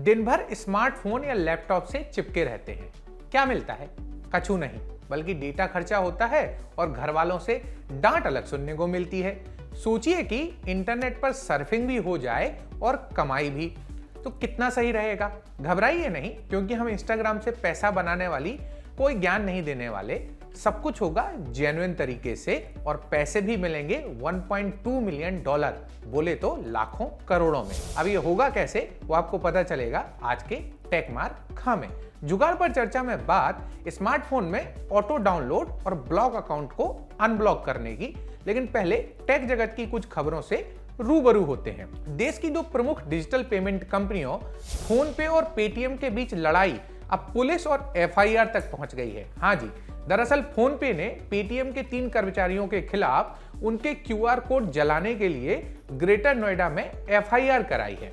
दिन भर स्मार्टफोन या लैपटॉप से चिपके रहते हैं। क्या मिलता है? कछु नहीं, बल्कि डेटा खर्चा होता है और घर वालों से डांट अलग सुनने को मिलती है। सोचिए कि इंटरनेट पर सर्फिंग भी हो जाए और कमाई भी, तो कितना सही रहेगा। घबराइए नहीं, क्योंकि हम इंस्टाग्राम से पैसा बनाने वाली कोई ज्ञान नहीं देने वाले। सब कुछ होगा जेन्युइन तरीके से और पैसे भी मिलेंगे 1.2 मिलियन डॉलर, बोले तो लाखों करोड़ों में। अब ये होगा कैसे, वो आपको पता चलेगा आज के टेकमार खा में। जुगाड़ पर चर्चा में बात स्मार्टफोन में ऑटो डाउनलोड और ब्लॉक अकाउंट को अनब्लॉक करने की। लेकिन पहले टेक जगत की कुछ खबरों से रूबरू होते हैं। देश की दो प्रमुख डिजिटल पेमेंट कंपनियों फोन पे और पेटीएम के बीच लड़ाई अब पुलिस और एफआईआर तक पहुंच गई है। हाँ जी, दरअसल फोन पे ने पेटीएम के 3 कर्मचारियों के खिलाफ उनके क्यूआर कोड जलाने के लिए ग्रेटर नोएडा में एफआईआर कराई है।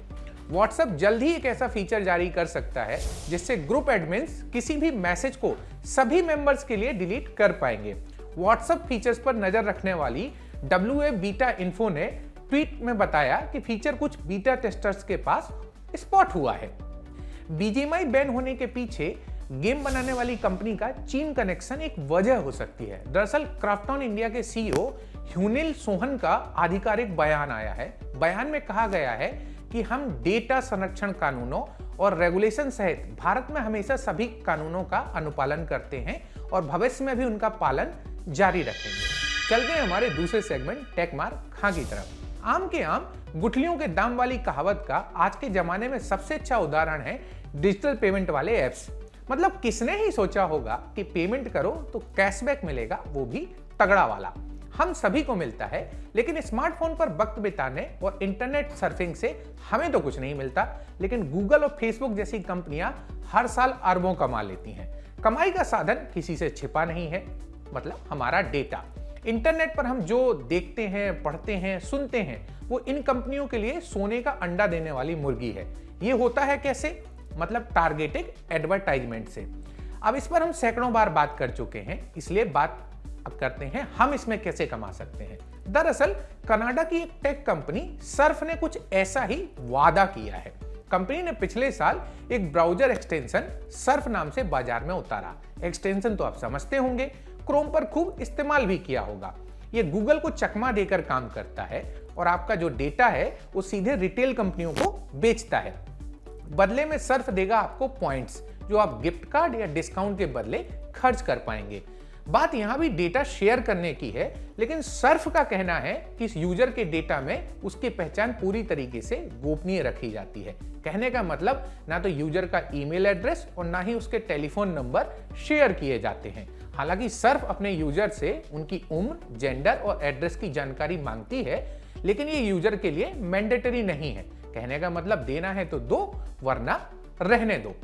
व्हाट्सएप जल्द ही एक ऐसा फीचर जारी कर सकता है जिससे ग्रुप एडमिन्स किसी भी मैसेज को सभी मेंबर्स के लिए डिलीट कर पाएंगे। व्हाट्सएप फीचर्स पर नजर रखने वाली WA बीटा इन्फो ने ट्वीट में बताया कि फीचर कुछ बीटा टेस्टर्स के पास स्पॉट हुआ है। BGMI बैन होने के पीछे गेम बनाने वाली कंपनी का चीन कनेक्शन एक वजह हो सकती है। दरअसल क्राफ्टॉन इंडिया के CEO ह्यूनिल सोहन का आधिकारिक बयान आया है। बयान में कहा गया है कि हम डेटा संरक्षण कानूनों और रेगुलेशन सहित भारत में हमेशा सभी कानूनों का अनुपालन करते हैं और भविष्य में भी उनका पालन जारी रखेंगे। चलते हैं हमारे दूसरे सेगमेंट टेकमार खां की तरफ। आम के आम गुठलियों के दाम वाली कहावत का आज के जमाने में सबसे अच्छा उदाहरण है डिजिटल पेमेंट वाले ऐप्स। मतलब किसने ही सोचा होगा कि पेमेंट करो तो कैशबैक मिलेगा, वो भी तगड़ा वाला। हम सभी को मिलता है, लेकिन स्मार्टफोन पर वक्त बिताने और इंटरनेट सर्फिंग से हमें तो कुछ नहीं मिलता। लेकिन गूगल और फेसबुक जैसी कंपनियां हर साल अरबों कमा लेती हैं। कमाई का साधन किसी से छिपा नहीं है, मतलब हमारा डेटा। इंटरनेट पर हम जो देखते हैं, पढ़ते हैं, सुनते हैं, वो इन कंपनियों के लिए सोने का अंडा देने वाली मुर्गी है। ये होता है कैसे? मतलब टारगेटेड एडवर्टाइजमेंट से। अब इस पर हम सैकड़ों बार बात कर चुके हैं, इसलिए बात अब करते हैं हम इसमें कैसे कमा सकते हैं। दरअसल कनाडा की एक टेक कंपनी सर्फ ने कुछ ऐसा ही वादा किया है। कंपनी ने पिछले साल एक ब्राउजर एक्सटेंशन सर्फ नाम से बाजार में उतारा। एक्सटेंशन तो आप समझते होंगे, क्रोम पर खूब इस्तेमाल भी किया होगा। ये गूगल को चकमा देकर काम करता है और आपका जो डेटा है वो सीधे रिटेल कंपनियों को बेचता है। बदले में सर्फ देगा आपको पॉइंट्स, जो आप गिफ्ट कार्ड या डिस्काउंट के बदले खर्च कर पाएंगे। बात यहां भी डेटा शेयर करने की है, लेकिन सर्फ का कहना है कि इस यूजर के डेटा में उसकी पहचान पूरी तरीके से गोपनीय रखी जाती है। कहने का मतलब ना तो यूजर का ईमेल एड्रेस और ना ही उसके टेलीफोन नंबर शेयर किए जाते हैं। हालांकि सर्फ अपने यूजर से उनकी उम्र, जेंडर और एड्रेस की जानकारी मांगती है, लेकिन ये यूजर के लिए मैंडेटरी नहीं है। कहने का मतलब देना है तो दो, वरना रहने दो।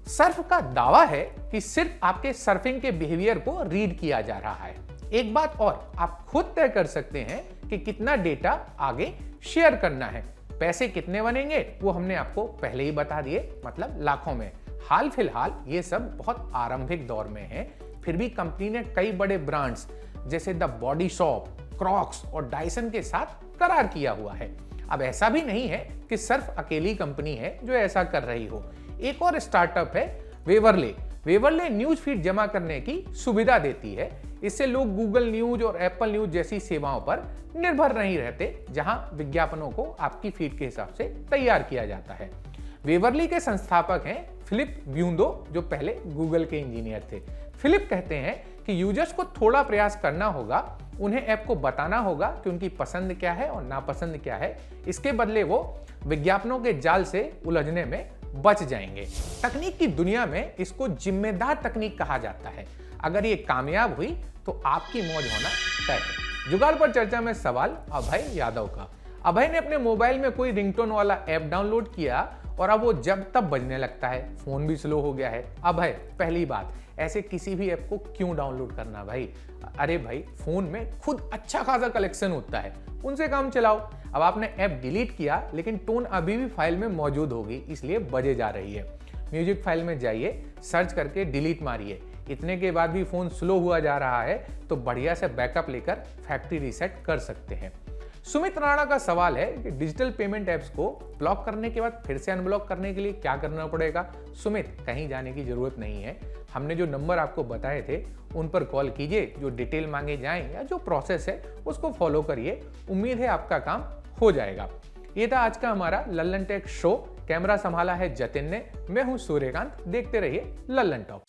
सर्फ का दावा है कि सिर्फ आपके सर्फिंग के बिहेवियर को रीड किया जा रहा है। एक बात और, आप खुद तय कर सकते हैं कि कितना डेटा आगे शेयर करना है। पैसे कितने बनेंगे वो हमने आपको पहले ही बता दिए, मतलब लाखों में। हाल फिलहाल ये सब बहुत आरंभिक दौर में है, फिर भी कंपनी ने कई बड़े ब्रांड्स जैसे द बॉडी शॉप, क्रॉक्स और डायसन के साथ करार किया हुआ है। अब ऐसा भी नहीं है कि सिर्फ अकेली कंपनी है जो ऐसा कर रही हो। एक और स्टार्टअप है वेवरले। वेवरले न्यूज फीड जमा करने की सुविधा देती है। इससे लोग गूगल न्यूज और एप्पल न्यूज जैसी सेवाओं पर निर्भर नहीं रहते, जहां विज्ञापनों को आपकी फीड के हिसाब से तैयार किया जाता है। वेवरली के संस्थापक हैं फिलिप ब्यूंदो, जो पहले गूगल के इंजीनियर थे। फिलिप कहते हैं कि यूजर्स को थोड़ा प्रयास करना होगा, उन्हें ऐप को बताना होगा कि उनकी पसंद क्या है और नापसंद क्या है। इसके बदले वो विज्ञापनों के जाल से उलझने में बच जाएंगे। तकनीक की दुनिया में इसको जिम्मेदार तकनीक कहा जाता है। अगर ये कामयाब हुई तो आपकी मौज होना तय है। जुगाड़ पर चर्चा में सवाल अभय यादव का। अभय ने अपने मोबाइल में कोई रिंगटोन वाला ऐप डाउनलोड किया और अब वो जब तब बजने लगता है। फोन भी स्लो हो गया है। अभय, पहली बात, ऐसे किसी भी ऐप को क्यों डाउनलोड करना भाई? अरे भाई, फोन में खुद अच्छा खासा कलेक्शन होता है, उनसे काम चलाओ। अब आपने ऐप डिलीट किया, लेकिन टोन अभी भी फाइल में मौजूद होगी, इसलिए बजे जा रही है। म्यूजिक फाइल में जाइए, सर्च करके डिलीट मारिए। इतने के बाद भी फोन स्लो हुआ जा रहा है तो बढ़िया से बैकअप लेकर फैक्ट्री रीसेट कर सकते हैं। सुमित राणा का सवाल है कि डिजिटल पेमेंट ऐप्स को ब्लॉक करने के बाद फिर से अनब्लॉक करने के लिए क्या करना पड़ेगा। सुमित, कहीं जाने की जरूरत नहीं है। हमने जो नंबर आपको बताए थे उन पर कॉल कीजिए, जो डिटेल मांगे जाएं या जो प्रोसेस है उसको फॉलो करिए। उम्मीद है आपका काम हो जाएगा। ये था आज का हमारा लल्लन टेक शो। कैमरा संभाला है जतिन ने, मैं हूं सूर्यकांत। देखते रहिए लल्लन टॉक।